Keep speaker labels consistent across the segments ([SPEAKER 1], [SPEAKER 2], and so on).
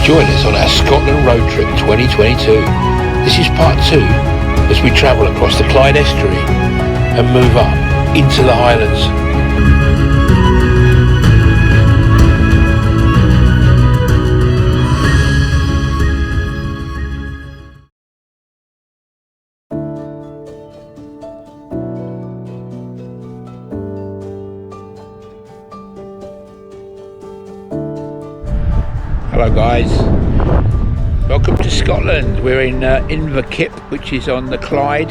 [SPEAKER 1] Join us on our Scotland road trip 2022. This is part 2 as we travel across the Clyde estuary and move up into the Highlands. Hello guys, welcome to Scotland. We're in Inverkip, which is on the Clyde.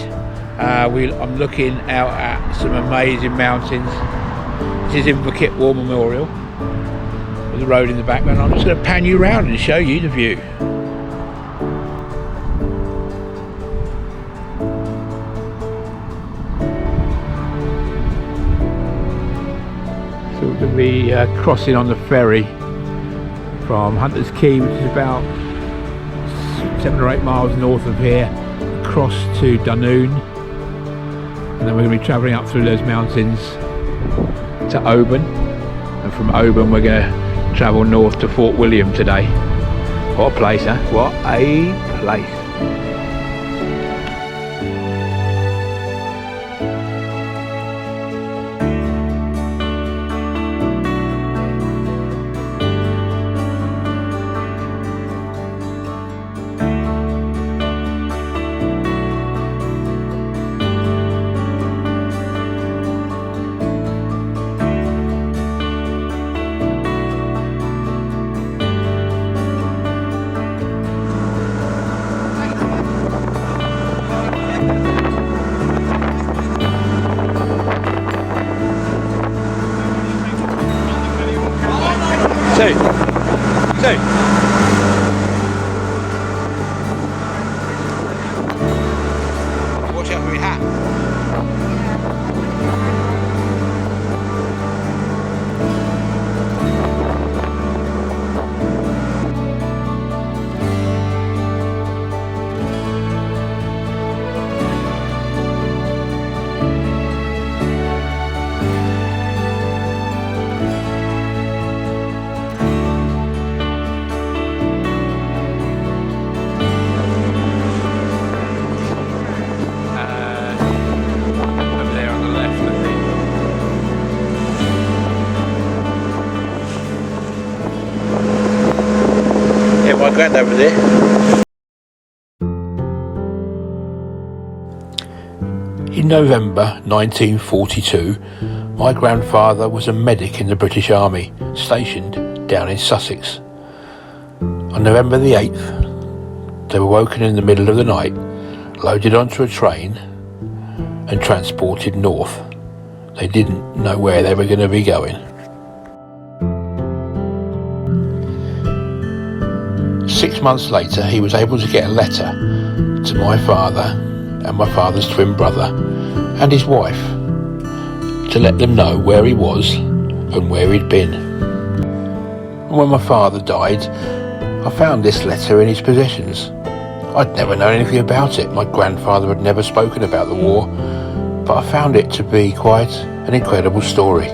[SPEAKER 1] I'm looking out at some amazing mountains. This is Inverkip War Memorial with the road in the background. I'm just going to pan you around and show you the view. So we're going to be crossing on the ferry from Hunters Quay, which is about 7 or 8 miles north of here, across to Dunoon, and then we're going to be travelling up through those mountains to Oban, and from Oban we're going to travel north to Fort William today. What a place, huh? What a place. Two. Watch out for your hat. My grand over there. In November 1942, my grandfather was a medic in the British Army, stationed down in Sussex. On November the 8th, they were woken in the middle of the night, loaded onto a train and transported north. They didn't know where they were going to be going. 6 months later, he was able to get a letter to my father and my father's twin brother and his wife to let them know where he was and where he'd been. And when my father died, I found this letter in his possessions. I'd never known anything about it. My grandfather had never spoken about the war, but I found it to be quite an incredible story.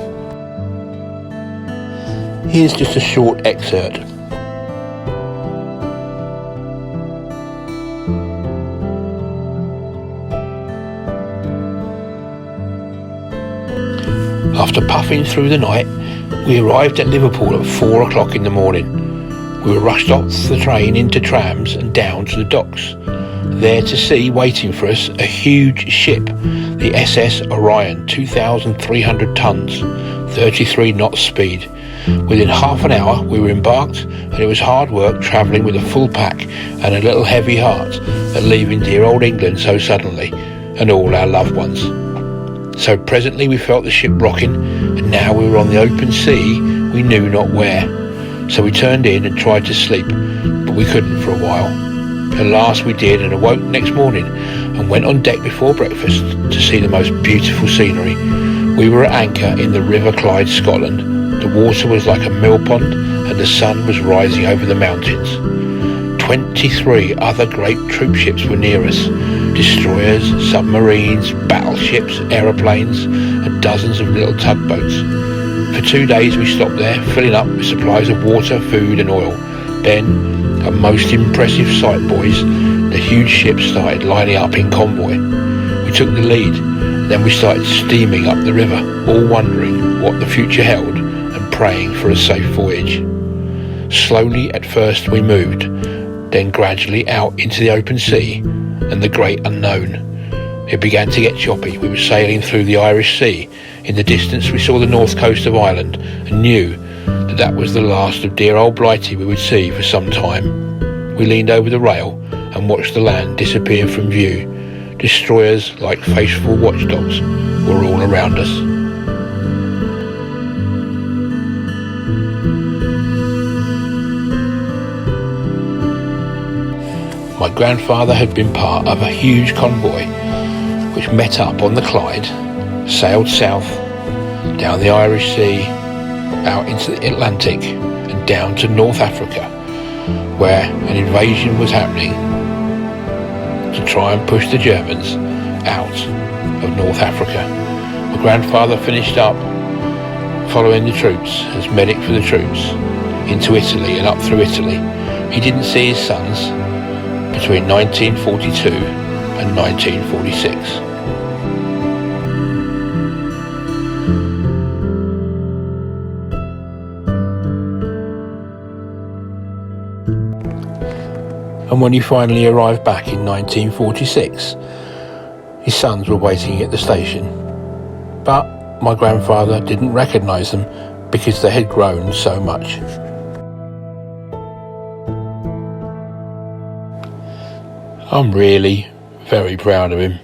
[SPEAKER 1] Here's just a short excerpt. After puffing through the night, we arrived at Liverpool at 4 o'clock in the morning. We were rushed off the train into trams and down to the docks. There to see, waiting for us, a huge ship, the SS Orion, 2,300 tons, 33 knots speed. Within half an hour we were embarked, and it was hard work travelling with a full pack and a little heavy heart at leaving dear old England so suddenly, and all our loved ones. So presently we felt the ship rocking, and now we were on the open sea, we knew not where. So we turned in and tried to sleep, but we couldn't for a while. At last we did, and awoke next morning and went on deck before breakfast to see the most beautiful scenery. We were at anchor in the River Clyde, Scotland. The water was like a mill pond, and the sun was rising over the mountains. 23 other great troop ships were near us. Destroyers, submarines, battleships, aeroplanes, and dozens of little tugboats. For 2 days we stopped there, filling up with supplies of water, food and oil. Then, A most impressive sight, boys. The huge ship started lining up in convoy. We took the lead, then we started steaming up the river, all wondering what the future held and praying for a safe voyage. Slowly at first we moved, then gradually out into the open sea and the great unknown. It began to get choppy. We were sailing through the Irish Sea. In the distance we saw the north coast of Ireland and knew that that was the last of dear old Blighty we would see for some time. We leaned over the rail and watched the land disappear from view. Destroyers, like faithful watchdogs, were all around us. My grandfather had been part of a huge convoy which met up on the Clyde, sailed south, down the Irish Sea, out into the Atlantic and down to North Africa, where an invasion was happening to try and push the Germans out of North Africa. My grandfather finished up following the troops as medic for the troops into Italy and up through Italy. He didn't see his sons between 1942 and 1946. And when he finally arrived back in 1946, his sons were waiting at the station. But my grandfather didn't recognise them because they had grown so much. I'm really very proud of him.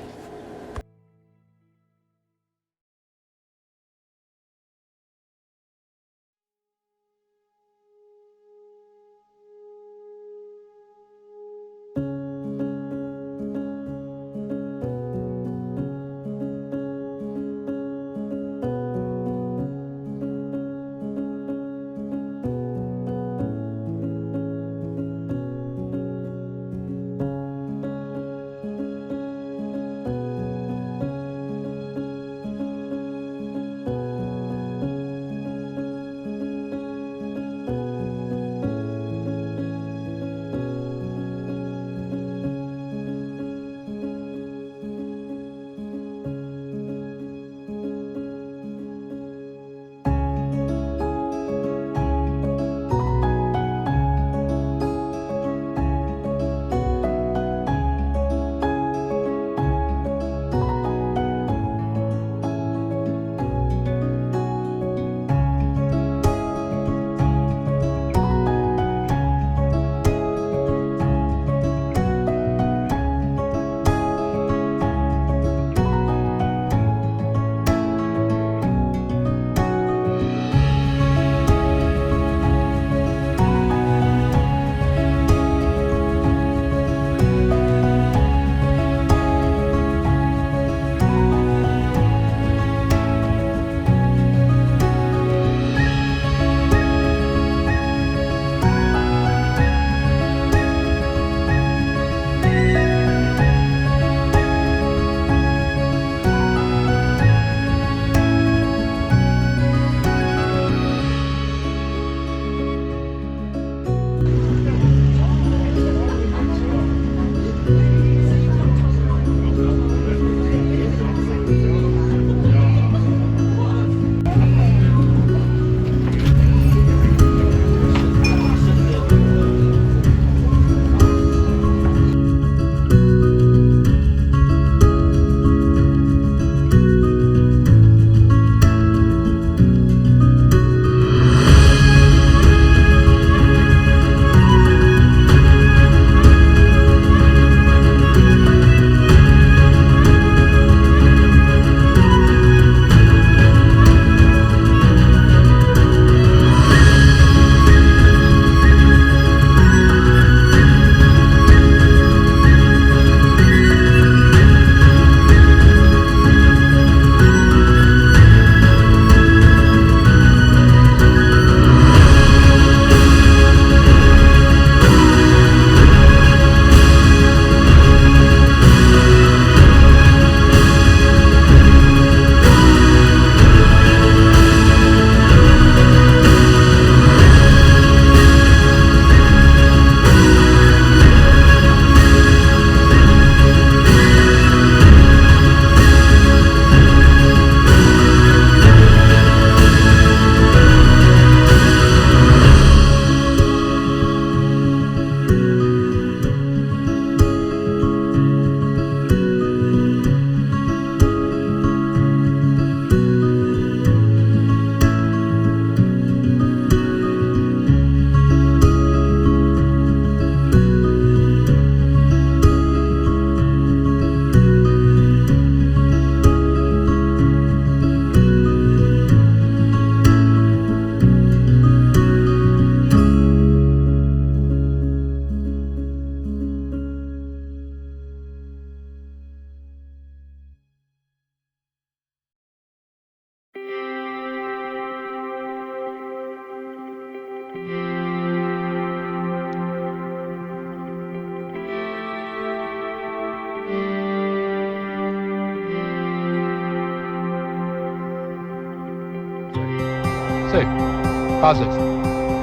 [SPEAKER 1] Buzz it.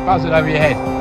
[SPEAKER 1] Buzz it over your head.